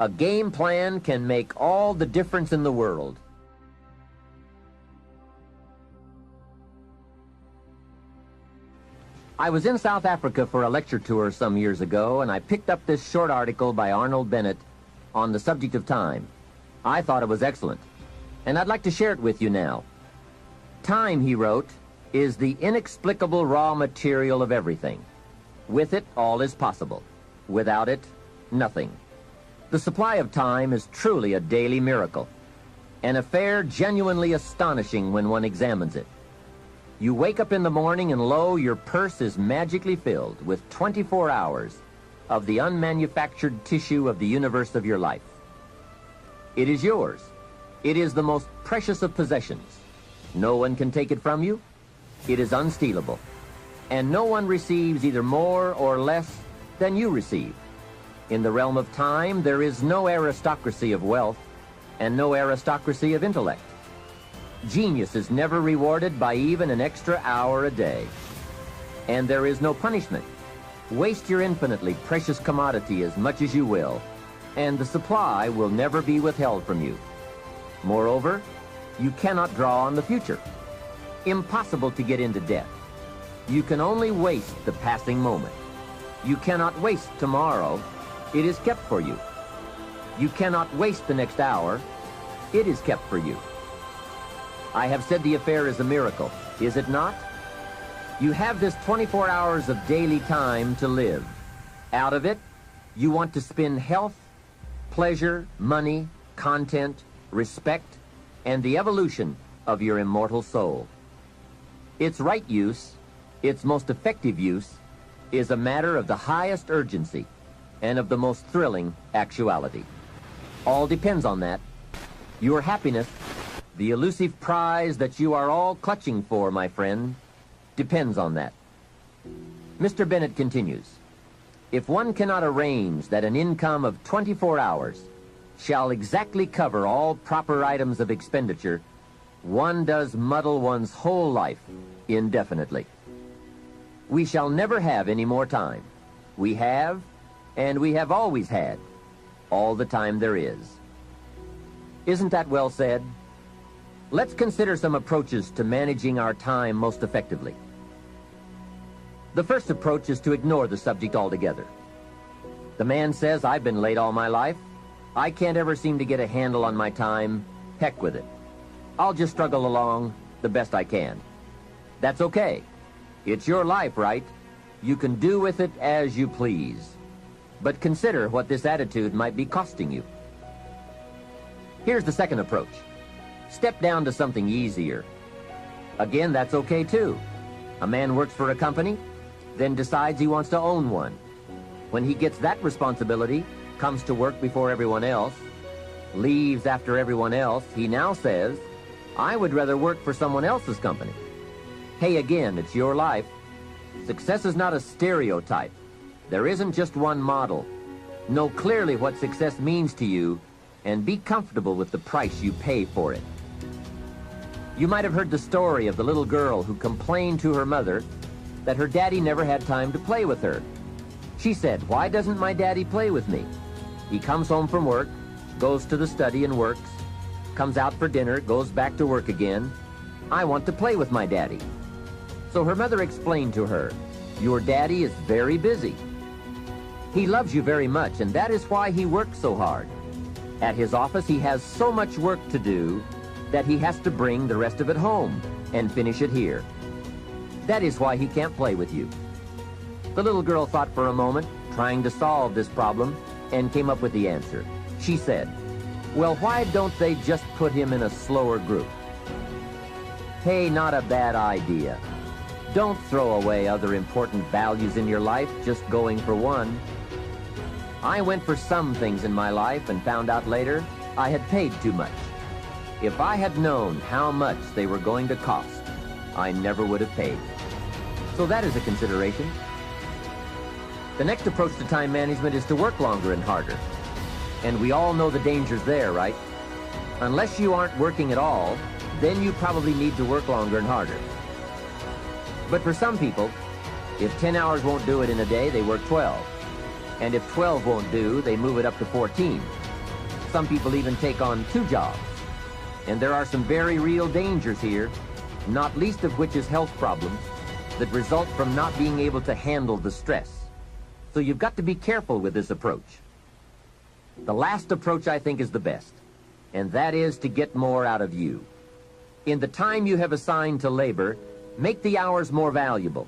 A game plan can make all the difference in the world. I was in South Africa for a lecture tour some years ago, and I picked up this short article by Arnold Bennett on the subject of time. I thought it was excellent, and I'd like to share it with you now. Time, he wrote, is the inexplicable raw material of everything. With it, all is possible. Without it, nothing. The supply of time is truly a daily miracle, an affair genuinely astonishing when one examines it. You wake up in the morning and lo, your purse is magically filled with 24 hours of the unmanufactured tissue of the universe of your life. It is yours. It is the most precious of possessions. No one can take it from you. It is unstealable. And no one receives either more or less than you receive. In the realm of time, there is no aristocracy of wealth and no aristocracy of intellect. Genius is never rewarded by even an extra hour a day. And there is no punishment. Waste your infinitely precious commodity as much as you will, and the supply will never be withheld from you. Moreover, you cannot draw on the future. Impossible to get into debt. You can only waste the passing moment. You cannot waste tomorrow. It is kept for you. You cannot waste the next hour. It is kept for you. I have said the affair is a miracle, is it not? You have this 24 hours of daily time to live. Out of it, you want to spend health, pleasure, money, content, respect, and the evolution of your immortal soul. Its right use, its most effective use, is a matter of the highest urgency and of the most thrilling actuality. All depends on that. Your happiness, the elusive prize that you are all clutching for, my friend, depends on that. Mr. Bennett continues, if one cannot arrange that an income of 24 hours shall exactly cover all proper items of expenditure, one does muddle one's whole life indefinitely. We shall never have any more time. We have, and we have always had, all the time there is. Isn't that well said? Let's consider some approaches to managing our time most effectively. The first approach is to ignore the subject altogether. The man says, I've been late all my life. I can't ever seem to get a handle on my time. Heck with it. I'll just struggle along the best I can. That's okay. It's your life, right? You can do with it as you please. But consider what this attitude might be costing you. Here's the second approach. Step down to something easier. Again, that's okay too. A man works for a company, then decides he wants to own one. When he gets that responsibility, comes to work before everyone else, leaves after everyone else, he now says, I would rather work for someone else's company. Hey, again, it's your life. Success is not a stereotype. There isn't just one model. Know clearly what success means to you and be comfortable with the price you pay for it. You might have heard the story of the little girl who complained to her mother that her daddy never had time to play with her. She said, why doesn't my daddy play with me? He comes home from work, goes to the study and works, comes out for dinner, goes back to work again. I want to play with my daddy. So her mother explained to her, your daddy is very busy. He loves you very much, and that is why he works so hard. At his office, he has so much work to do that he has to bring the rest of it home and finish it here. That is why he can't play with you. The little girl thought for a moment, trying to solve this problem, and came up with the answer. She said, well, why don't they just put him in a slower group? Hey, not a bad idea. Don't throw away other important values in your life just going for one. I went for some things in my life and found out later I had paid too much. If I had known how much they were going to cost, I never would have paid. So that is a consideration. The next approach to time management is to work longer and harder. And we all know the dangers there, right? Unless you aren't working at all, then you probably need to work longer and harder. But for some people, if 10 hours won't do it in a day, they work 12. And if 12 won't do, they move it up to 14. Some people even take on 2 jobs. And there are some very real dangers here, not least of which is health problems that result from not being able to handle the stress. So you've got to be careful with this approach. The last approach, I think, is the best, and that is to get more out of you. In the time you have assigned to labor, make the hours more valuable.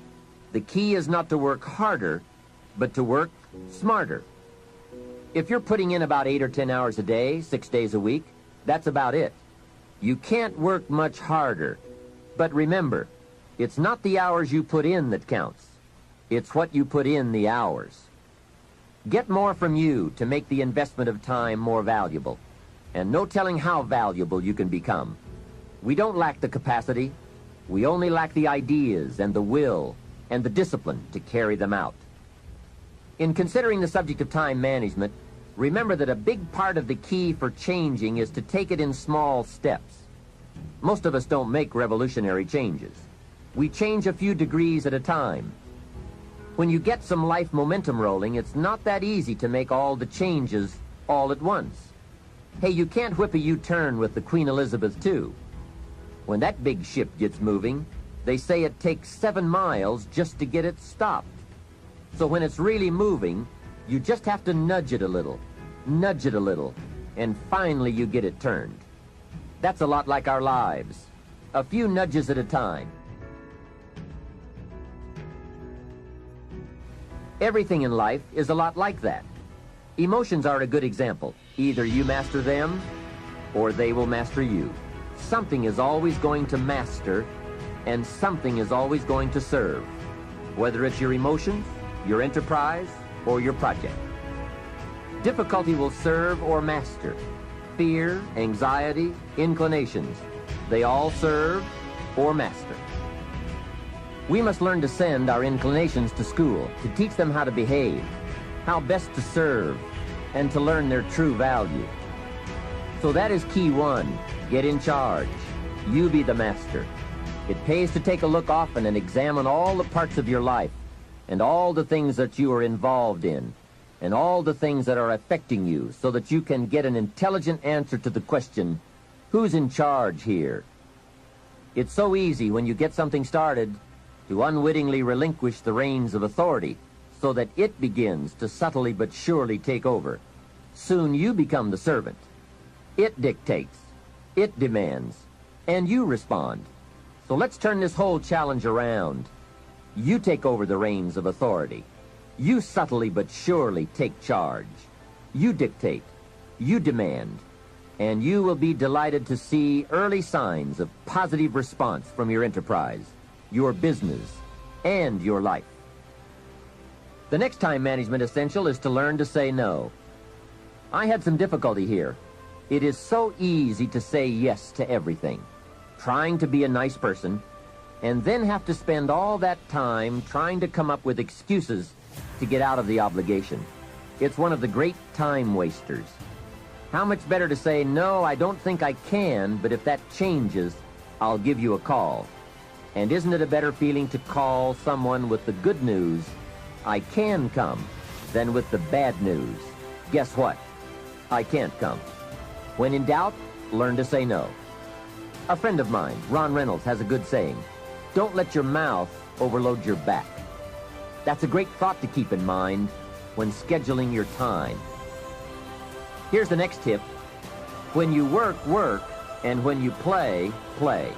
The key is not to work harder, but to work smarter. If you're putting in about 8 or 10 hours a day, 6 days a week, that's about it. You can't work much harder. But remember, it's not the hours you put in that counts. It's what you put in the hours. Get more from you to make the investment of time more valuable. And no telling how valuable you can become. We don't lack the capacity. We only lack the ideas and the will and the discipline to carry them out. In considering the subject of time management, remember that a big part of the key for changing is to take it in small steps. Most of us don't make revolutionary changes. We change a few degrees at a time. When you get some life momentum rolling, it's not that easy to make all the changes all at once. Hey, you can't whip a U-turn with the Queen Elizabeth II. When that big ship gets moving, they say it takes 7 miles just to get it stopped. So when it's really moving, you just have to nudge it a little, and finally you get it turned. That's a lot like our lives. A few nudges at a time. Everything in life is a lot like that. Emotions are a good example. Either you master them, or they will master you. Something is always going to master, and something is always going to serve. Whether it's your emotions, your enterprise, or your project. Difficulty will serve or master. Fear, anxiety, inclinations, they all serve or master. We must learn to send our inclinations to school, to teach them how to behave, how best to serve, and to learn their true value. So that is key 1. Get in charge. You be the master. It pays to take a look often and examine all the parts of your life and all the things that you are involved in and all the things that are affecting you so that you can get an intelligent answer to the question, who's in charge here? It's so easy when you get something started to unwittingly relinquish the reins of authority so that it begins to subtly but surely take over. Soon you become the servant. It dictates, it demands, and you respond. So let's turn this whole challenge around. You take over the reins of authority. You subtly but surely take charge. You dictate, you demand, and you will be delighted to see early signs of positive response from your enterprise, your business, and your life. The next time management essential is to learn to say no. I had some difficulty here. It is so easy to say yes to everything, trying to be a nice person, and then have to spend all that time trying to come up with excuses to get out of the obligation. It's one of the great time wasters. How much better to say, no, I don't think I can, but if that changes, I'll give you a call. And isn't it a better feeling to call someone with the good news, I can come, than with the bad news, guess what? I can't come. When in doubt, learn to say no. A friend of mine, Ron Reynolds, has a good saying, don't let your mouth overload your back. That's a great thought to keep in mind when scheduling your time. Here's the next tip. When you work, work, and when you play, play.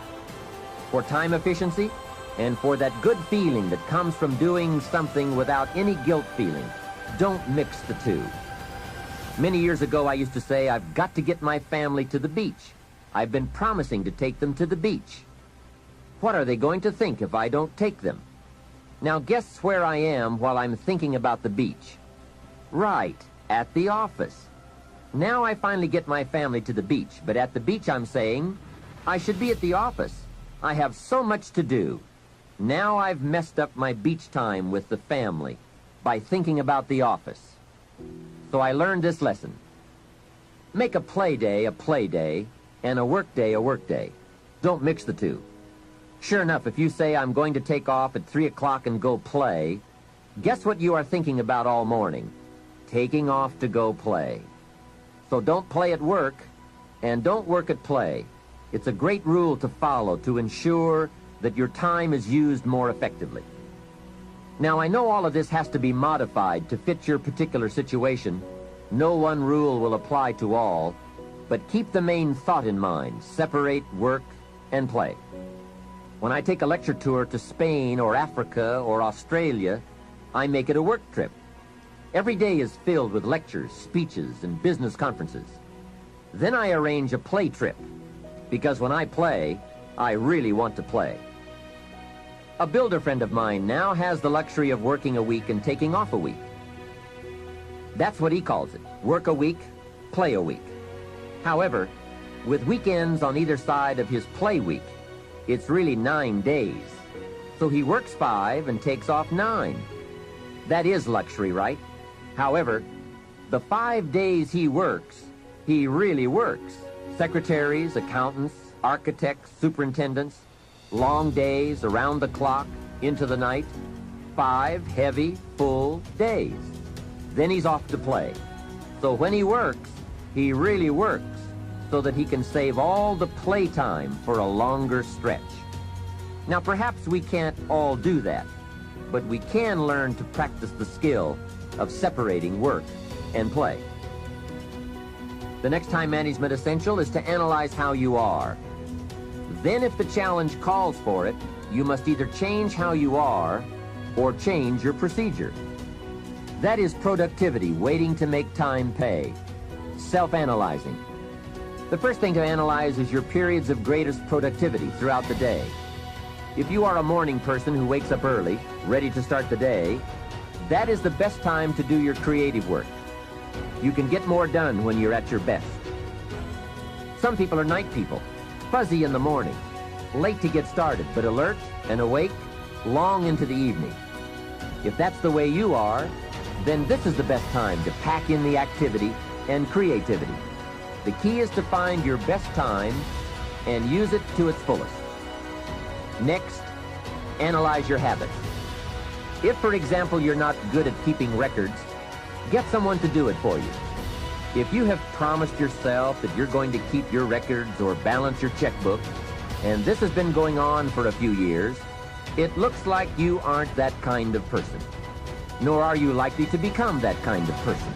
For time efficiency and for that good feeling that comes from doing something without any guilt feeling, don't mix the two. Many years ago, I used to say, I've got to get my family to the beach. I've been promising to take them to the beach. What are they going to think if I don't take them? Now guess where I am while I'm thinking about the beach. Right, at the office. Now I finally get my family to the beach, but at the beach I'm saying, I should be at the office. I have so much to do. Now I've messed up my beach time with the family by thinking about the office. So I learned this lesson. Make a play day and a work day a work day. Don't mix the two. Sure enough, if you say I'm going to take off at 3 o'clock and go play, guess what you are thinking about all morning? Taking off to go play. So don't play at work, and don't work at play. It's a great rule to follow to ensure that your time is used more effectively. Now, I know all of this has to be modified to fit your particular situation. No one rule will apply to all, but keep the main thought in mind. Separate work and play. When I take a lecture tour to Spain or Africa or Australia, I make it a work trip. Every day is filled with lectures, speeches, and business conferences. Then I arrange a play trip, because when I play, I really want to play. A builder friend of mine now has the luxury of working a week and taking off a week. That's what he calls it, work a week, play a week. However, with weekends on either side of his play week, it's really 9 days. So he works 5 and takes off 9. That is luxury, right? However, the 5 days he works, he really works. Secretaries, accountants, architects, superintendents, long days, around the clock, into the night. 5 heavy, full days. Then he's off to play. So when he works, he really works, so that he can save all the playtime for a longer stretch. Now, perhaps we can't all do that, but we can learn to practice the skill of separating work and play. The next time management essential is to analyze how you are. Then if the challenge calls for it, you must either change how you are or change your procedure. That is productivity waiting to make time pay. Self-analyzing. The first thing to analyze is your periods of greatest productivity throughout the day. If you are a morning person who wakes up early, ready to start the day, that is the best time to do your creative work. You can get more done when you're at your best. Some people are night people, fuzzy in the morning, late to get started, but alert and awake long into the evening. If that's the way you are, then this is the best time to pack in the activity and creativity. The key is to find your best time and use it to its fullest. Next, analyze your habits. If, for example, you're not good at keeping records, get someone to do it for you. If you have promised yourself that you're going to keep your records or balance your checkbook, and this has been going on for a few years, it looks like you aren't that kind of person. Nor are you likely to become that kind of person.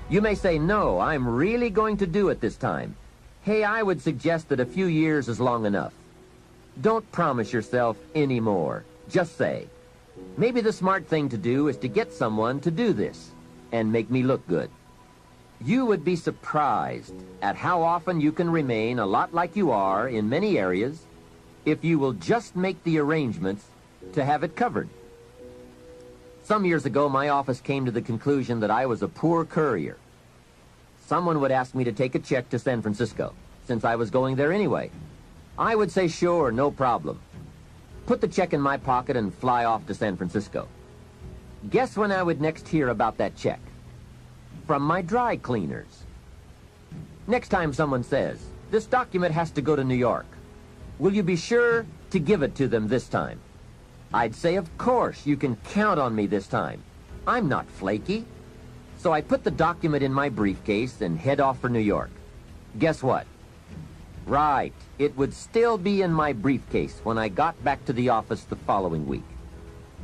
You may say, no, I'm really going to do it this time. Hey, I would suggest that a few years is long enough. Don't promise yourself any more. Just say, maybe the smart thing to do is to get someone to do this and make me look good. You would be surprised at how often you can remain a lot like you are in many areas if you will just make the arrangements to have it covered. Some years ago, my office came to the conclusion that I was a poor courier. Someone would ask me to take a check to San Francisco, since I was going there anyway. I would say, sure, no problem. Put the check in my pocket and fly off to San Francisco. Guess when I would next hear about that check? From my dry cleaners. Next time someone says, this document has to go to New York, will you be sure to give it to them this time? I'd say, of course, you can count on me this time. I'm not flaky. So I put the document in my briefcase and head off for New York. Guess what? Right, it would still be in my briefcase when I got back to the office the following week.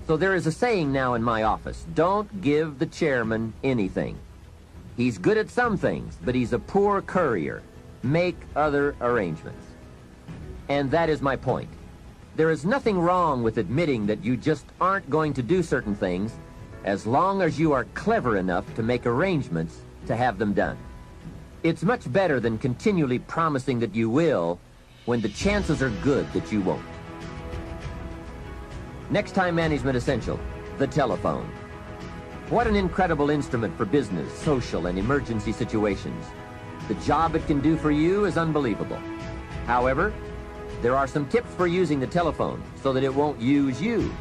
So there is a saying now in my office, don't give the chairman anything. He's good at some things, but he's a poor courier. Make other arrangements. And that is my point. There is nothing wrong with admitting that you just aren't going to do certain things as long as you are clever enough to make arrangements to have them done. It's much better than continually promising that you will when the chances are good that you won't. Next time management essential, the telephone. What an incredible instrument for business, social, and emergency situations. The job it can do for you is unbelievable. However, there are some tips for using the telephone so that it won't use you.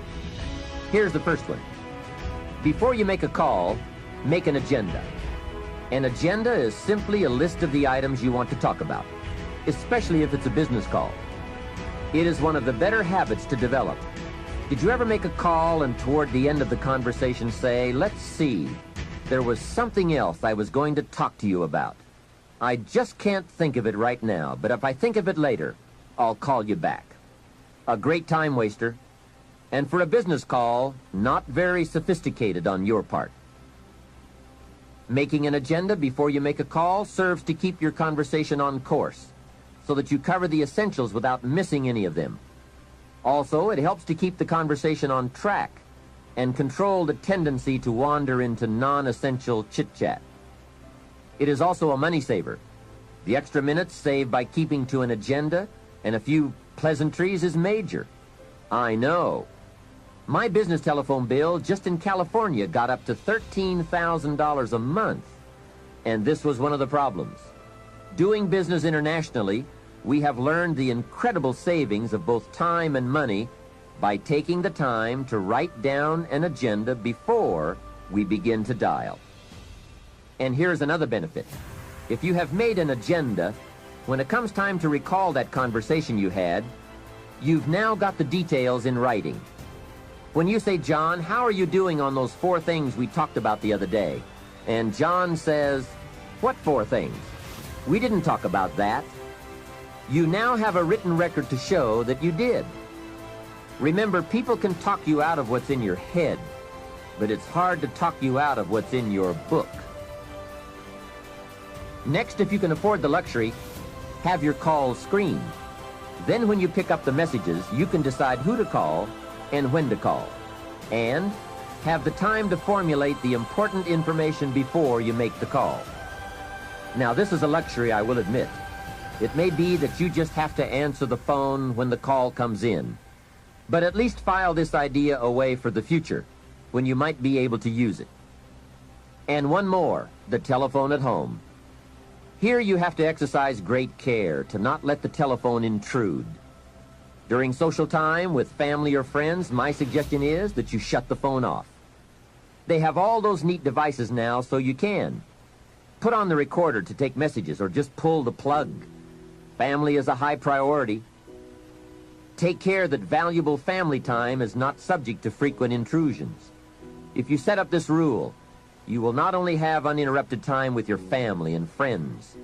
Here's the first one. Before you make a call, make an agenda. An agenda is simply a list of the items you want to talk about, especially if it's a business call. It is one of the better habits to develop. Did you ever make a call and toward the end of the conversation say, let's see, there was something else I was going to talk to you about? I just can't think of it right now, but if I think of it later, I'll call you back. A great time waster, and for a business call, not very sophisticated on your part. Making an agenda before you make a call serves to keep your conversation on course, so that you cover the essentials without missing any of them. Also, it helps to keep the conversation on track and control the tendency to wander into non-essential chit-chat. It is also a money saver. The extra minutes saved by keeping to an agenda and a few pleasantries is major. I know. My business telephone bill just in California got up to $13,000 a month, and this was one of the problems. Doing business internationally, we have learned the incredible savings of both time and money by taking the time to write down an agenda before we begin to dial. And here's another benefit. If you have made an agenda, when it comes time to recall that conversation you had, you've now got the details in writing. When you say, John, how are you doing on those 4 things we talked about the other day? And John says, what 4 things? We didn't talk about that. You now have a written record to show that you did. Remember, people can talk you out of what's in your head, but it's hard to talk you out of what's in your book. Next, if you can afford the luxury, have your calls screened. Then when you pick up the messages, you can decide who to call and when to call, and have the time to formulate the important information before you make the call. Now, this is a luxury, I will admit. It may be that you just have to answer the phone when the call comes in, but at least file this idea away for the future, when you might be able to use it. And one more, the telephone at home. Here you have to exercise great care to not let the telephone intrude. During social time with family or friends, my suggestion is that you shut the phone off. They have all those neat devices now, so you can. Put on the recorder to take messages or just pull the plug. Family is a high priority. Take care that valuable family time is not subject to frequent intrusions. If you set up this rule, you will not only have uninterrupted time with your family and friends,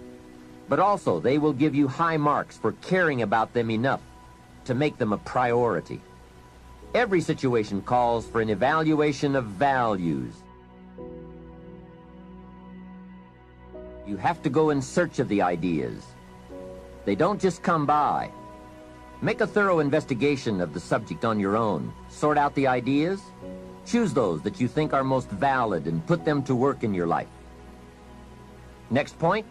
but also they will give you high marks for caring about them enough to make them a priority. Every situation calls for an evaluation of values. You have to go in search of the ideas. They don't just come by. Make a thorough investigation of the subject on your own. Sort out the ideas. Choose those that you think are most valid and put them to work in your life. Next point,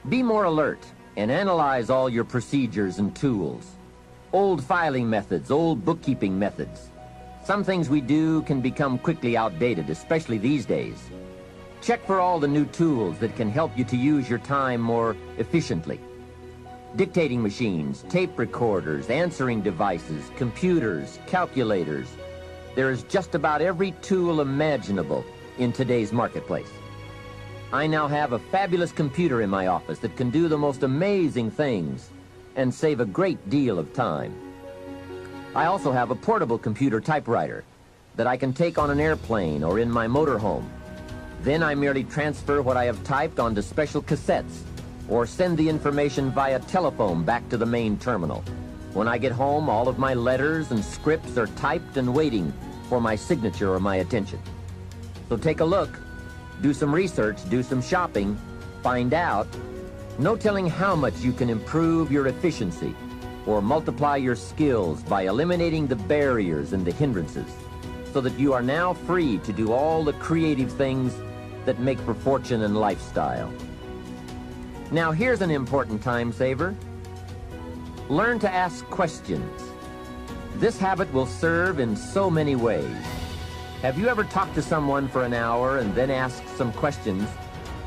be more alert and analyze all your procedures and tools. Old filing methods, old bookkeeping methods. Some things we do can become quickly outdated, especially these days. Check for all the new tools that can help you to use your time more efficiently. Dictating machines, tape recorders, answering devices, computers, calculators. There is just about every tool imaginable in today's marketplace. I now have a fabulous computer in my office that can do the most amazing things and save a great deal of time. I also have a portable computer typewriter that I can take on an airplane or in my motorhome. Then I merely transfer what I have typed onto special cassettes or send the information via telephone back to the main terminal. When I get home, all of my letters and scripts are typed and waiting for my signature or my attention. So take a look, do some research, do some shopping, find out. No telling how much you can improve your efficiency or multiply your skills by eliminating the barriers and the hindrances so that you are now free to do all the creative things that make for fortune and lifestyle. Now here's an important time saver. Learn to ask questions. This habit will serve in so many ways. Have you ever talked to someone for an hour and then asked some questions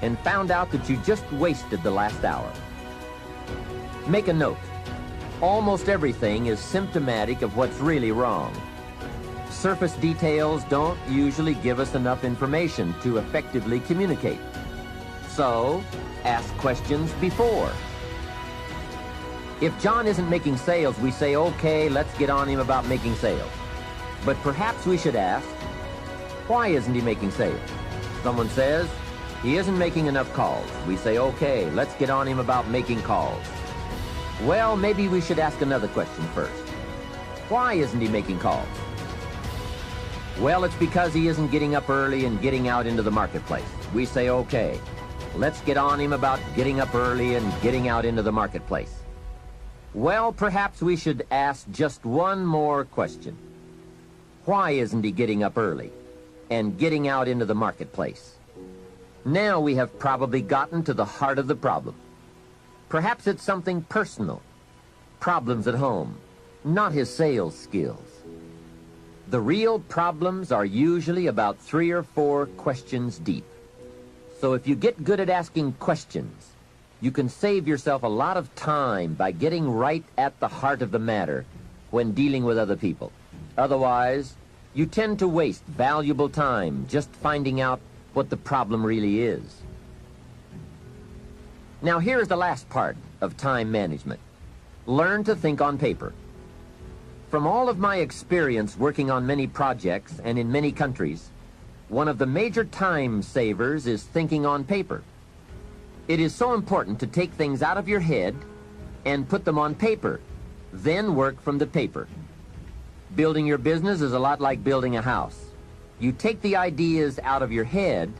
and found out that you just wasted the last hour? Make a note. Almost everything is symptomatic of what's really wrong. Surface details don't usually give us enough information to effectively communicate. So, ask questions before. If John isn't making sales, we say, okay, let's get on him about making sales. But perhaps we should ask, why isn't he making sales? Someone says, He isn't making enough calls. We say, okay, let's get on him about making calls. Well, maybe we should ask another question first. Why isn't he making calls? Well, it's because he isn't getting up early and getting out into the marketplace. We say, okay, let's get on him about getting up early and getting out into the marketplace. Well, perhaps we should ask just one more question. Why isn't he getting up early and getting out into the marketplace? Now we have probably gotten to the heart of the problem. Perhaps it's something personal, problems at home, not his sales skills. The real problems are usually about 3 or 4 questions deep. So if you get good at asking questions, you can save yourself a lot of time by getting right at the heart of the matter when dealing with other people. Otherwise, you tend to waste valuable time just finding out what the problem really is. Now here's the last part of time management. Learn to think on paper. From all of my experience working on many projects and in many countries, one of the major time savers is thinking on paper. It is so important to take things out of your head and put them on paper, then work from the paper. Building your business is a lot like building a house. You take the ideas out of your head,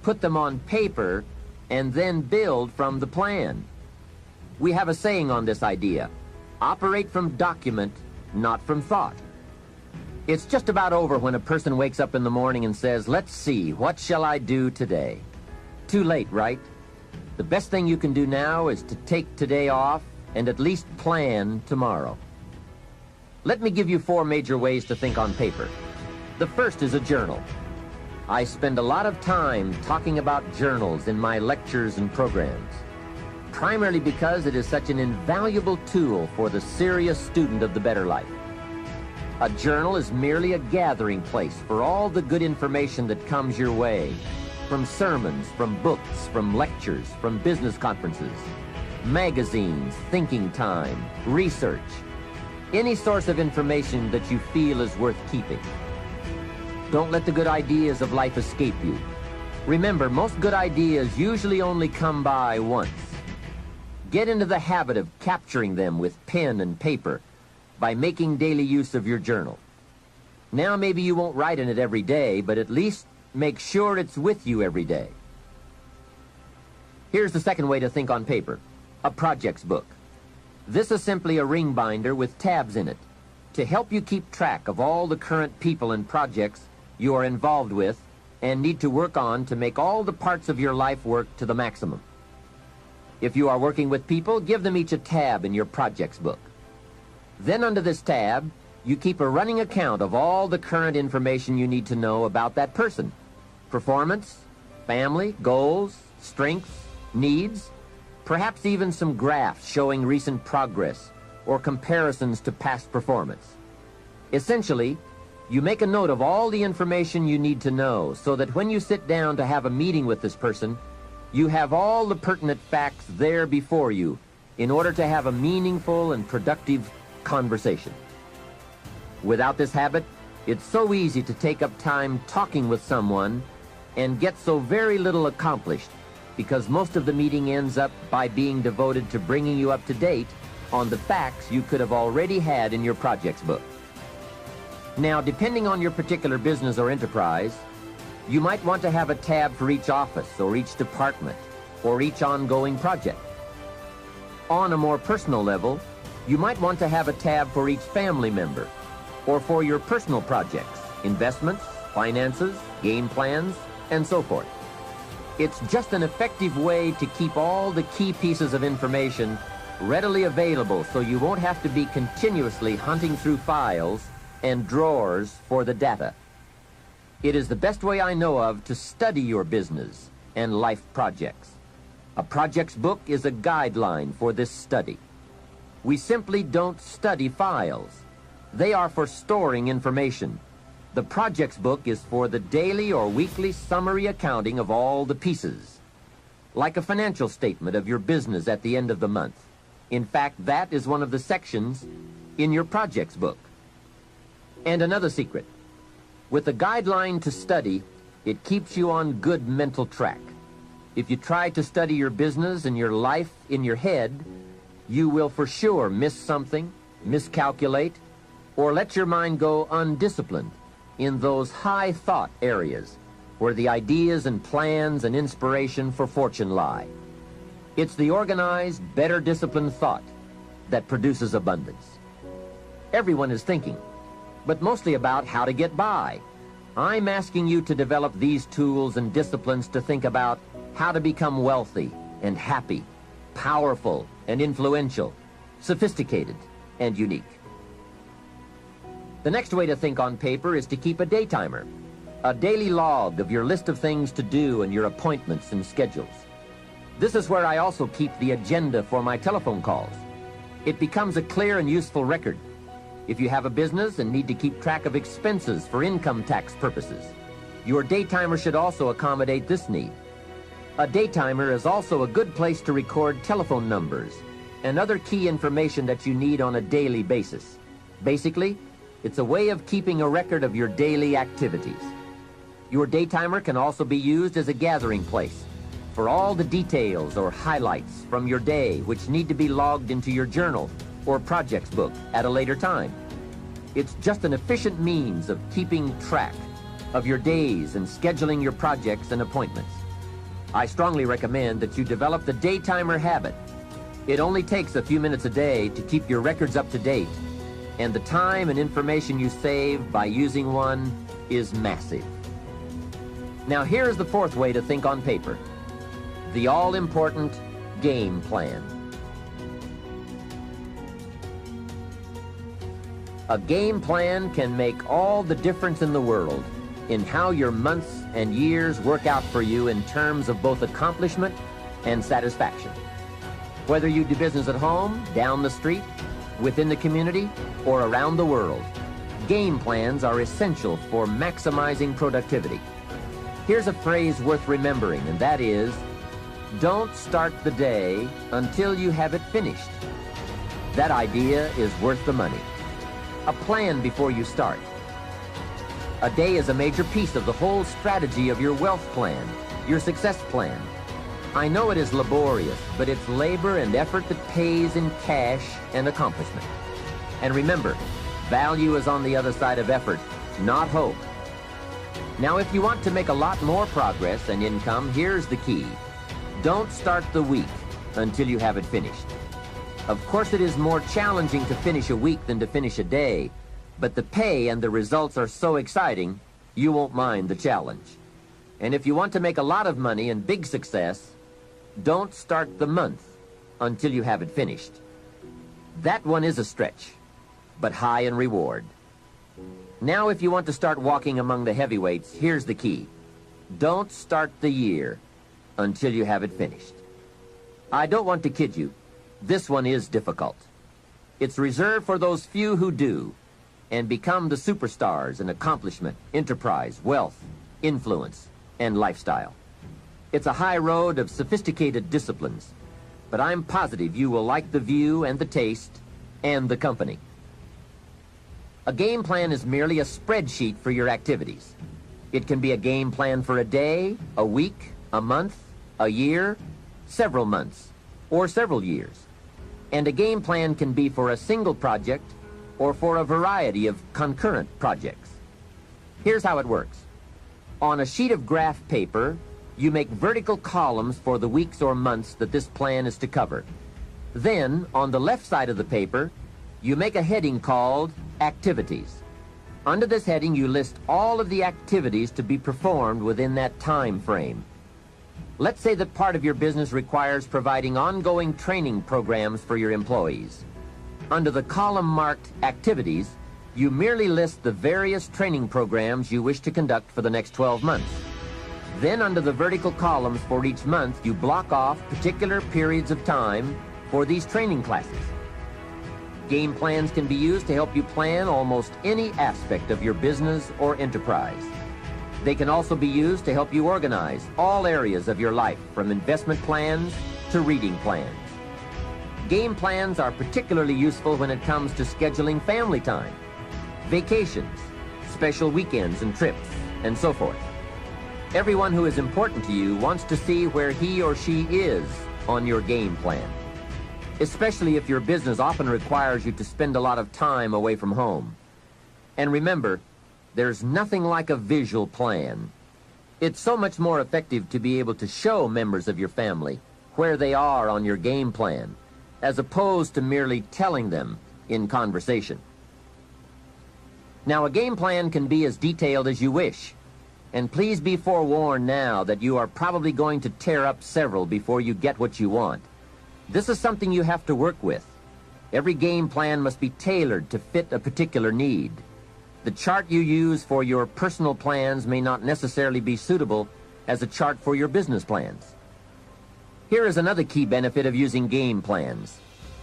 put them on paper, and then build from the plan. We have a saying on this idea: operate from document, not from thought. It's just about over when a person wakes up in the morning and says, let's see, what shall I do today? Too late, right? The best thing you can do now is to take today off and at least plan tomorrow. Let me give you 4 major ways to think on paper. The first is a journal. I spend a lot of time talking about journals in my lectures and programs, primarily because it is such an invaluable tool for the serious student of the better life. A journal is merely a gathering place for all the good information that comes your way, from sermons, from books, from lectures, from business conferences, magazines, thinking time, research, any source of information that you feel is worth keeping. Don't let the good ideas of life escape you. Remember, most good ideas usually only come by once. Get into the habit of capturing them with pen and paper by making daily use of your journal. Now maybe you won't write in it every day, but at least make sure it's with you every day. Here's the second way to think on paper: a projects book. This is simply a ring binder with tabs in it to help you keep track of all the current people and projects you are involved with and need to work on to make all the parts of your life work to the maximum. If you are working with people, give them each a tab in your projects book. Then under this tab, you keep a running account of all the current information you need to know about that person: performance, family, goals, strengths, needs, perhaps even some graphs showing recent progress or comparisons to past performance. Essentially, you make a note of all the information you need to know so that when you sit down to have a meeting with this person, you have all the pertinent facts there before you in order to have a meaningful and productive conversation. Without this habit, it's so easy to take up time talking with someone and get so very little accomplished, because most of the meeting ends up by being devoted to bringing you up to date on the facts you could have already had in your projects book. Now, depending on your particular business or enterprise, you might want to have a tab for each office or each department or each ongoing project. On a more personal level, you might want to have a tab for each family member or for your personal projects, investments, finances, game plans, and so forth. It's just an effective way to keep all the key pieces of information readily available so you won't have to be continuously hunting through files and drawers for the data. It is the best way I know of to study your business and life projects. A projects book is a guideline for this study. We simply don't study files. They are for storing information. The projects book is for the daily or weekly summary accounting of all the pieces, like a financial statement of your business at the end of the month. In fact, that is one of the sections in your projects book. And another secret: with a guideline to study, it keeps you on good mental track. If you try to study your business and your life in your head, you will for sure miss something, miscalculate, or let your mind go undisciplined in those high thought areas where the ideas and plans and inspiration for fortune lie. It's the organized, better disciplined thought that produces abundance. Everyone is thinking, but mostly about how to get by. I'm asking you to develop these tools and disciplines to think about how to become wealthy and happy, powerful and influential, sophisticated and unique. The next way to think on paper is to keep a day timer, a daily log of your list of things to do and your appointments and schedules. This is where I also keep the agenda for my telephone calls. It becomes a clear and useful record. If you have a business and need to keep track of expenses for income tax purposes, your day timer should also accommodate this need. A day timer is also a good place to record telephone numbers and other key information that you need on a daily basis. Basically, it's a way of keeping a record of your daily activities. Your day timer can also be used as a gathering place for all the details or highlights from your day which need to be logged into your journal or projects book at a later time. It's just an efficient means of keeping track of your days and scheduling your projects and appointments. I strongly recommend that you develop the day timer habit. It only takes a few minutes a day to keep your records up to date, and the time and information you save by using one is massive. Now here's the fourth way to think on paper: the all-important game plan. A game plan can make all the difference in the world in how your months and years work out for you in terms of both accomplishment and satisfaction. Whether you do business at home, down the street, within the community, or around the world, game plans are essential for maximizing productivity. Here's a phrase worth remembering, and that is, don't start the day until you have it finished. That idea is worth the money. A plan before you start. A day is a major piece of the whole strategy of your wealth plan, your success plan. I know it is laborious, but it's labor and effort that pays in cash and accomplishment. And remember, value is on the other side of effort, not hope. Now, if you want to make a lot more progress and income, here's the key. Don't start the week until you have it finished. Of course, it is more challenging to finish a week than to finish a day, but the pay and the results are so exciting, you won't mind the challenge. And if you want to make a lot of money and big success, don't start the month until you have it finished. That one is a stretch, but high in reward. Now, if you want to start walking among the heavyweights, here's the key. Don't start the year until you have it finished. I don't want to kid you. This one is difficult. It's reserved for those few who do and become the superstars in accomplishment, enterprise, wealth, influence, and lifestyle. It's a high road of sophisticated disciplines, but I'm positive you will like the view and the taste and the company. A game plan is merely a spreadsheet for your activities. It can be a game plan for a day, a week, a month, a year, several months, or several years. And a game plan can be for a single project or for a variety of concurrent projects. Here's how it works. On a sheet of graph paper, you make vertical columns for the weeks or months that this plan is to cover. Then, on the left side of the paper, you make a heading called Activities. Under this heading, you list all of the activities to be performed within that time frame. Let's say that part of your business requires providing ongoing training programs for your employees. Under the column marked Activities, you merely list the various training programs you wish to conduct for the next 12 months. Then under the vertical columns for each month, you block off particular periods of time for these training classes. Game plans can be used to help you plan almost any aspect of your business or enterprise. They can also be used to help you organize all areas of your life, from investment plans to reading plans. Game plans are particularly useful when it comes to scheduling family time, vacations, special weekends and trips, and so forth. Everyone who is important to you wants to see where he or she is on your game plan, especially if your business often requires you to spend a lot of time away from home. And remember, there's nothing like a visual plan. It's so much more effective to be able to show members of your family where they are on your game plan, as opposed to merely telling them in conversation. Now, a game plan can be as detailed as you wish, and please be forewarned now that you are probably going to tear up several before you get what you want. This is something you have to work with. Every game plan must be tailored to fit a particular need. The chart you use for your personal plans may not necessarily be suitable as a chart for your business plans. Here is another key benefit of using game plans.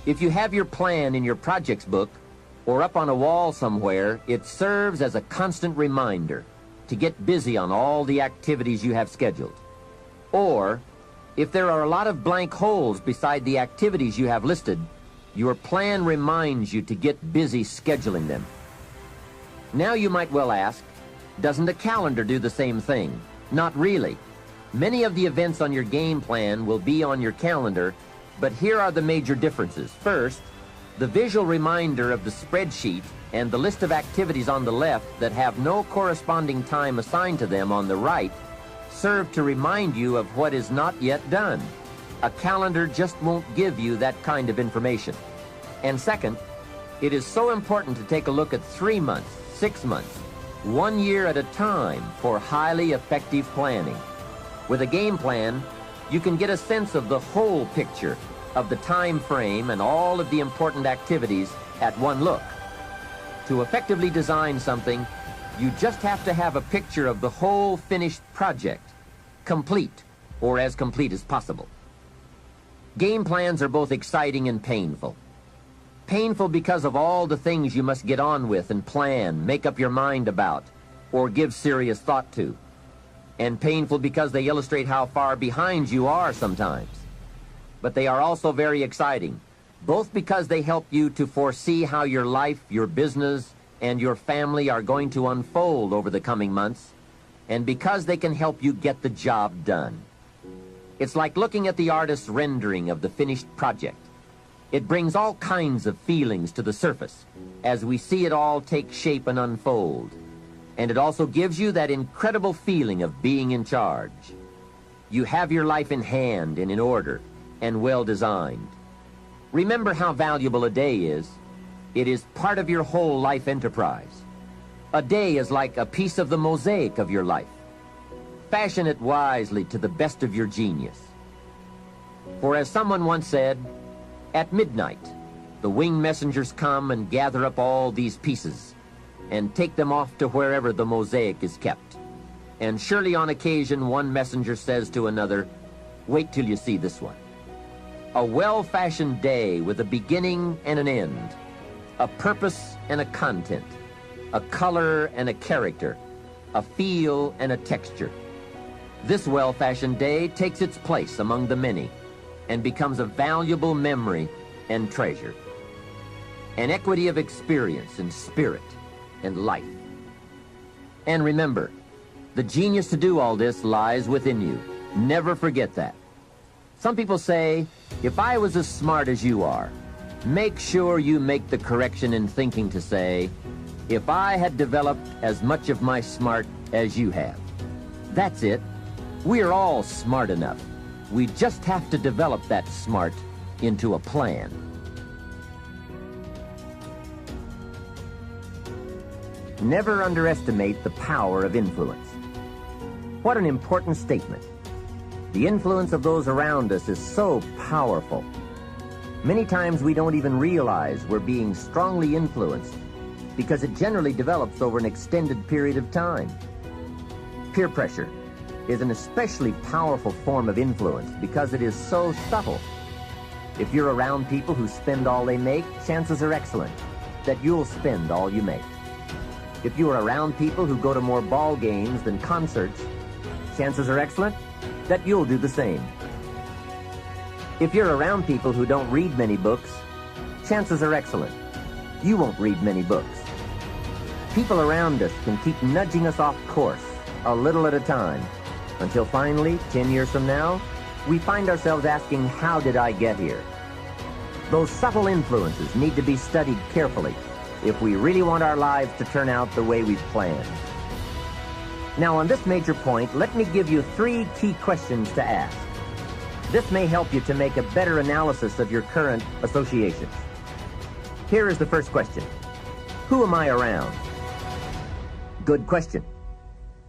If you have your plan in your projects book or up on a wall somewhere, it serves as a constant reminder to get busy on all the activities you have scheduled. Or, if there are a lot of blank holes beside the activities you have listed, your plan reminds you to get busy scheduling them. Now you might well ask, doesn't a calendar do the same thing? Not really. Many of the events on your game plan will be on your calendar, but here are the major differences. First, the visual reminder of the spreadsheet and the list of activities on the left that have no corresponding time assigned to them on the right serve to remind you of what is not yet done. A calendar just won't give you that kind of information. And second, it is so important to take a look at 3 months, 6 months, 1 year at a time for highly effective planning. With a game plan, you can get a sense of the whole picture of the time frame and all of the important activities at one look. To effectively design something, you just have to have a picture of the whole finished project, complete, or as complete as possible. Game plans are both exciting and painful. Painful because of all the things you must get on with and plan, make up your mind about, or give serious thought to. And painful because they illustrate how far behind you are sometimes. But they are also very exciting, both because they help you to foresee how your life, your business, and your family are going to unfold over the coming months, and because they can help you get the job done. It's like looking at the artist's rendering of the finished project. It brings all kinds of feelings to the surface as we see it all take shape and unfold. And it also gives you that incredible feeling of being in charge. You have your life in hand and in order and well designed. Remember how valuable a day is. It is part of your whole life enterprise. A day is like a piece of the mosaic of your life. Fashion it wisely to the best of your genius. For as someone once said, at midnight, the winged messengers come and gather up all these pieces and take them off to wherever the mosaic is kept. And surely on occasion one messenger says to another, wait till you see this one. A well-fashioned day with a beginning and an end, a purpose and a content, a color and a character, a feel and a texture. This well-fashioned day takes its place among the many and becomes a valuable memory and treasure. An equity of experience and spirit and life. And remember, the genius to do all this lies within you. Never forget that. Some people say, if I was as smart as you are, make sure you make the correction in thinking to say, if I had developed as much of my smart as you have. That's it. We're all smart enough. We just have to develop that smart into a plan. Never underestimate the power of influence. What an important statement. The influence of those around us is so powerful. Many times we don't even realize we're being strongly influenced because it generally develops over an extended period of time. Peer pressure is an especially powerful form of influence because it is so subtle. If you're around people who spend all they make, chances are excellent that you'll spend all you make. If you are around people who go to more ball games than concerts, chances are excellent that you'll do the same. If you're around people who don't read many books, chances are excellent you won't read many books. People around us can keep nudging us off course a little at a time, Until finally, 10 years from now, we find ourselves asking, how did I get here? Those subtle influences need to be studied carefully if we really want our lives to turn out the way we've planned. Now, on this major point, let me give you 3 key questions to ask. This may help you to make a better analysis of your current associations. Here is the first question. Who am I around? Good question.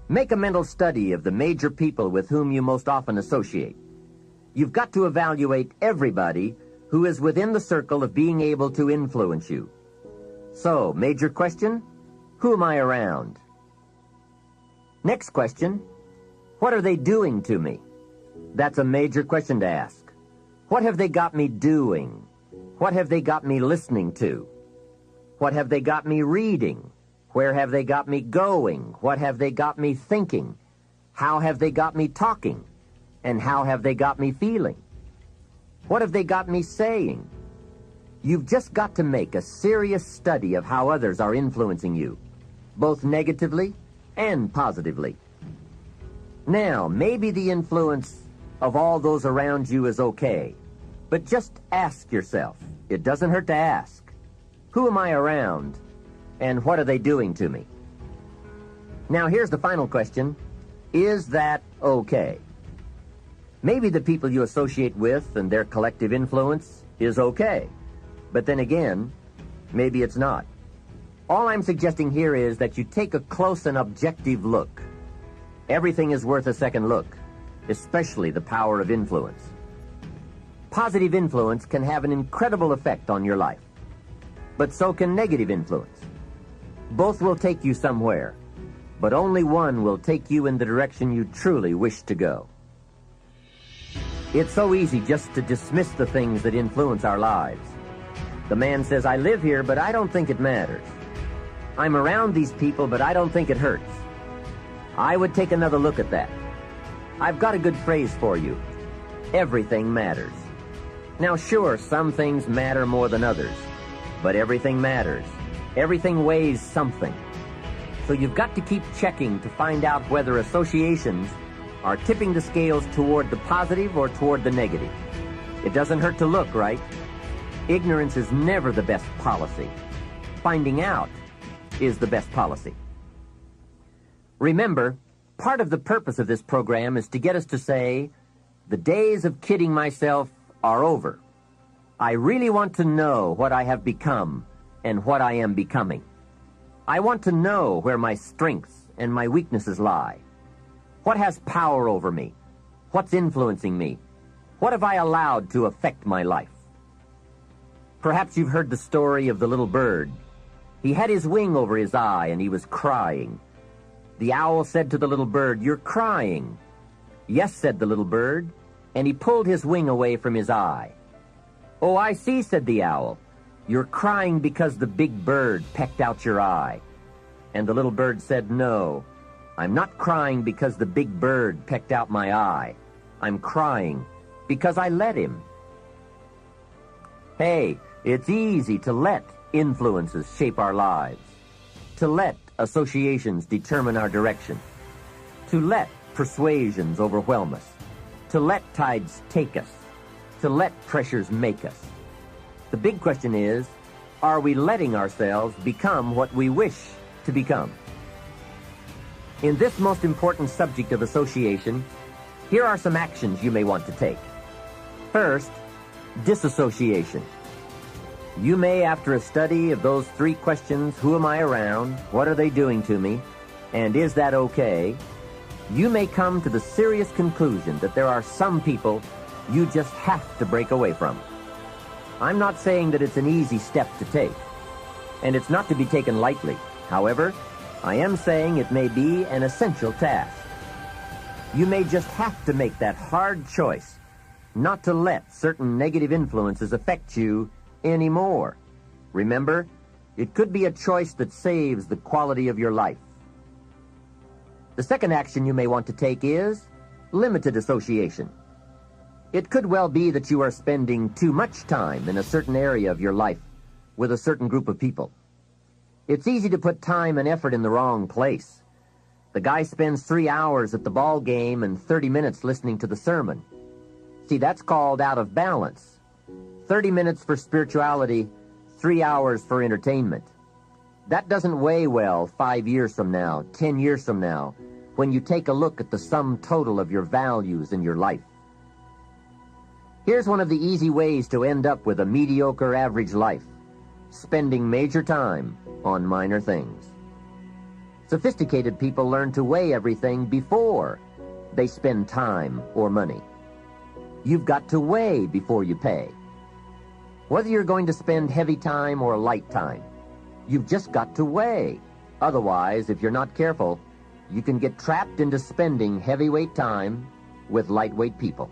Make a mental study of the major people with whom you most often associate. You've got to evaluate everybody who is within the circle of being able to influence you. So, major question, who am I around? Next question, what are they doing to me? That's a major question to ask. What have they got me doing? What have they got me listening to? What have they got me reading? Where have they got me going? What have they got me thinking? How have they got me talking? And how have they got me feeling? What have they got me saying? You've just got to make a serious study of how others are influencing you, both negatively and positively. Now, maybe the influence of all those around you is okay, but just ask yourself, it doesn't hurt to ask, who am I around, and what are they doing to me? Now, here's the final question, is that okay? Maybe the people you associate with and their collective influence is okay, but then again, maybe it's not. All I'm suggesting here is that you take a close and objective look. Everything is worth a second look, especially the power of influence. Positive influence can have an incredible effect on your life, but so can negative influence. Both will take you somewhere, but only one will take you in the direction you truly wish to go. It's so easy just to dismiss the things that influence our lives. The man says, I live here, but I don't think it matters. I'm around these people, but I don't think it hurts. I would take another look at that. I've got a good phrase for you. Everything matters. Now, sure, some things matter more than others, but everything matters. Everything weighs something. So you've got to keep checking to find out whether associations are tipping the scales toward the positive or toward the negative. It doesn't hurt to look, right? Ignorance is never the best policy. Finding out is the best policy. Remember, part of the purpose of this program is to get us to say, the days of kidding myself are over. I really want to know what I have become and what I am becoming. I want to know where my strengths and my weaknesses lie. What has power over me? What's influencing me? What have I allowed to affect my life? Perhaps you've heard the story of the little bird. He had his wing over his eye and he was crying. The owl said to the little bird, "You're crying." "Yes," said the little bird, and he pulled his wing away from his eye. "Oh, I see," said the owl. "You're crying because the big bird pecked out your eye." And the little bird said, "No, I'm not crying because the big bird pecked out my eye. I'm crying because I let him." Hey, it's easy to let influences shape our lives, to let associations determine our direction, to let persuasions overwhelm us, to let tides take us, to let pressures make us. The big question is, are we letting ourselves become what we wish to become? In this most important subject of association, here are some actions you may want to take. First, disassociation. You may, after a study of those 3 questions, who am I around, what are they doing to me, and is that okay, you may come to the serious conclusion that there are some people you just have to break away from. I'm not saying that it's an easy step to take, and it's not to be taken lightly. However, I am saying it may be an essential task. You may just have to make that hard choice not to let certain negative influences affect you anymore. Remember, it could be a choice that saves the quality of your life. The second action you may want to take is limited association. It could well be that you are spending too much time in a certain area of your life with a certain group of people. It's easy to put time and effort in the wrong place. The guy spends 3 hours at the ball game and 30 minutes listening to the sermon. See, that's called out of balance. 30 minutes for spirituality, 3 hours for entertainment. That doesn't weigh well 5 years from now, 10 years from now, when you take a look at the sum total of your values in your life. Here's one of the easy ways to end up with a mediocre average life: spending major time on minor things. Sophisticated people learn to weigh everything before they spend time or money. You've got to weigh before you pay. Whether you're going to spend heavy time or light time, you've just got to weigh. Otherwise, if you're not careful, you can get trapped into spending heavyweight time with lightweight people.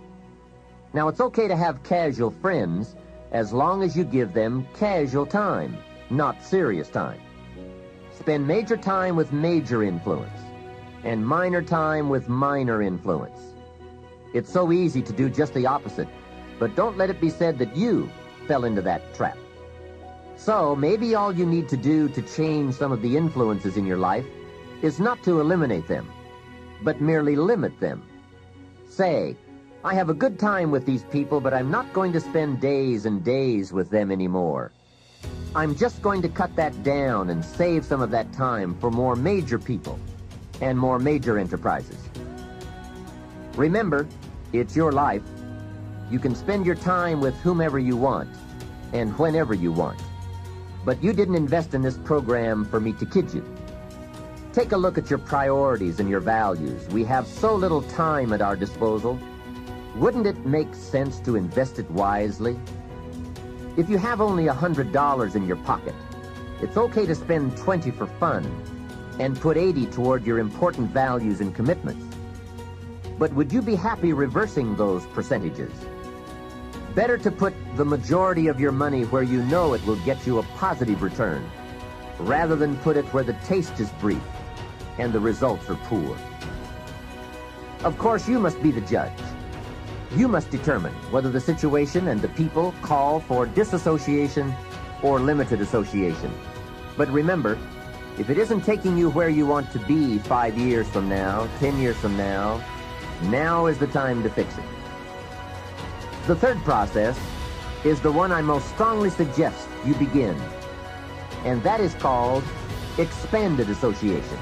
Now, it's okay to have casual friends as long as you give them casual time, not serious time. Spend major time with major influence and minor time with minor influence. It's so easy to do just the opposite, but don't let it be said that you fell into that trap. So maybe all you need to do to change some of the influences in your life is not to eliminate them, but merely limit them. Say, I have a good time with these people, but I'm not going to spend days and days with them anymore. I'm just going to cut that down and save some of that time for more major people and more major enterprises. Remember, it's your life. You can spend your time with whomever you want and whenever you want. But you didn't invest in this program for me to kid you. Take a look at your priorities and your values. We have so little time at our disposal. Wouldn't it make sense to invest it wisely? If you have only $100 in your pocket, it's okay to spend $20 for fun and put $80 toward your important values and commitments. But would you be happy reversing those percentages? Better to put the majority of your money where you know it will get you a positive return, rather than put it where the taste is brief and the results are poor. Of course, you must be the judge. You must determine whether the situation and the people call for disassociation or limited association. But remember, if it isn't taking you where you want to be 5 years from now, 10 years from now, now is the time to fix it. The third process is the one I most strongly suggest you begin, and that is called expanded association.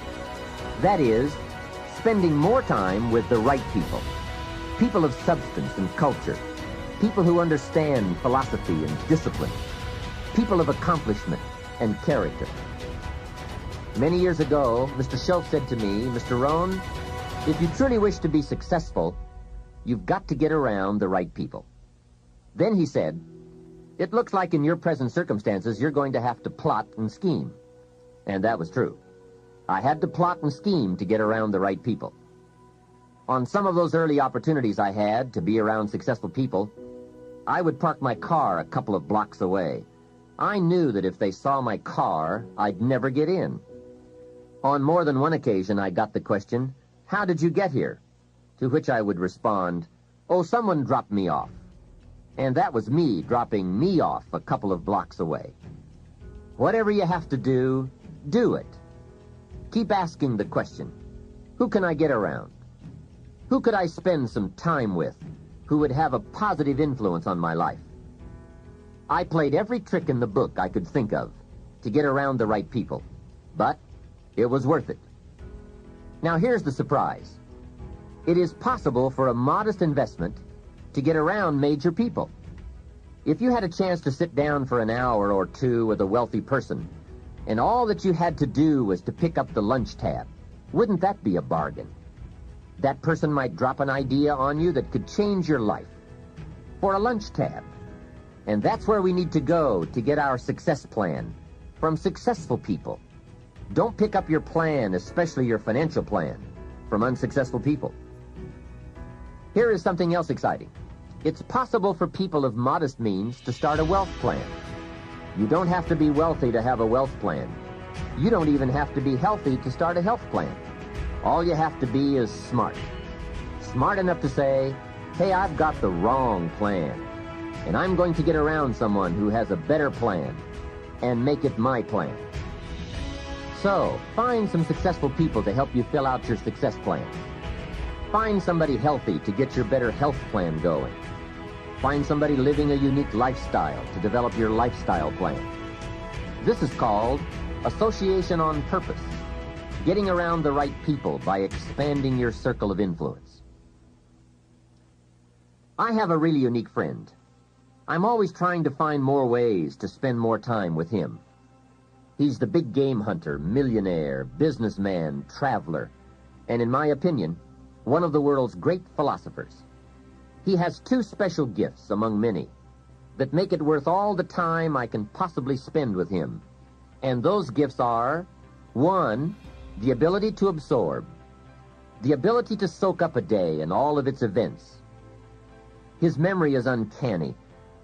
That is, spending more time with the right people. People of substance and culture, people who understand philosophy and discipline, people of accomplishment and character. Many years ago, Mr. Schultz said to me, Mr. Rohn, if you truly wish to be successful, you've got to get around the right people. Then he said, it looks like in your present circumstances you're going to have to plot and scheme. And that was true. I had to plot and scheme to get around the right people. On some of those early opportunities I had to be around successful people, I would park my car a couple of blocks away. I knew that if they saw my car, I'd never get in. On more than one occasion, I got the question, how did you get here? To which I would respond, oh, someone dropped me off. And that was me dropping me off a couple of blocks away. Whatever you have to do, do it. Keep asking the question, who can I get around? Who could I spend some time with who would have a positive influence on my life? I played every trick in the book I could think of to get around the right people, but it was worth it. Now here's the surprise. It is possible for a modest investment to get around major people. If you had a chance to sit down for an hour or two with a wealthy person, and all that you had to do was to pick up the lunch tab, wouldn't that be a bargain? That person might drop an idea on you that could change your life for a lunch tab. And that's where we need to go to get our success plan, from successful people. Don't pick up your plan, especially your financial plan, from unsuccessful people. Here is something else exciting. It's possible for people of modest means to start a wealth plan. You don't have to be wealthy to have a wealth plan. You don't even have to be healthy to start a health plan. All you have to be is smart. Smart enough to say, hey, I've got the wrong plan, and I'm going to get around someone who has a better plan and make it my plan. So, find some successful people to help you fill out your success plan. Find somebody healthy to get your better health plan going. Find somebody living a unique lifestyle to develop your lifestyle plan. This is called association on purpose, getting around the right people by expanding your circle of influence. I have a really unique friend. I'm always trying to find more ways to spend more time with him. He's the big game hunter, millionaire, businessman, traveler, and in my opinion, one of the world's great philosophers. He has two special gifts among many that make it worth all the time I can possibly spend with him. And those gifts are, 1, the ability to absorb, the ability to soak up a day and all of its events. His memory is uncanny.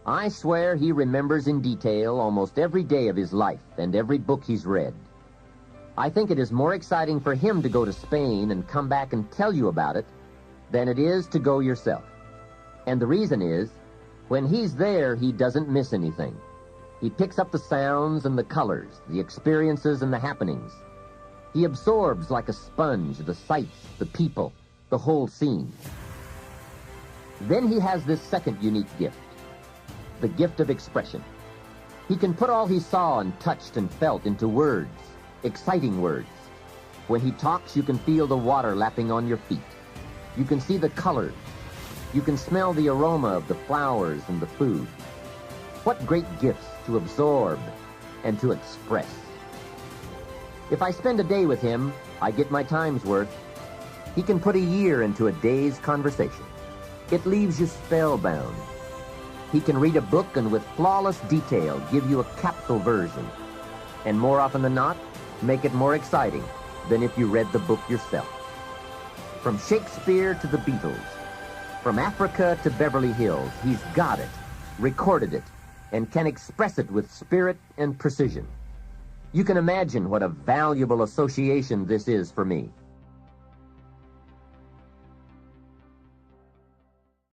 I swear he remembers in detail almost every day of his life and every book he's read. I think it is more exciting for him to go to Spain and come back and tell you about it than it is to go yourself. And the reason is, when he's there, he doesn't miss anything. He picks up the sounds and the colors, the experiences and the happenings. He absorbs like a sponge the sights, the people, the whole scene. Then he has this second unique gift, the gift of expression. He can put all he saw and touched and felt into words, exciting words. When he talks, you can feel the water lapping on your feet. You can see the colors. You can smell the aroma of the flowers and the food. What great gifts to absorb and to express. If I spend a day with him, I get my time's worth. He can put a year into a day's conversation. It leaves you spellbound. He can read a book and with flawless detail give you a capsule version. And more often than not, make it more exciting than if you read the book yourself. From Shakespeare to the Beatles, from Africa to Beverly Hills, he's got it, recorded it, and can express it with spirit and precision. You can imagine what a valuable association this is for me.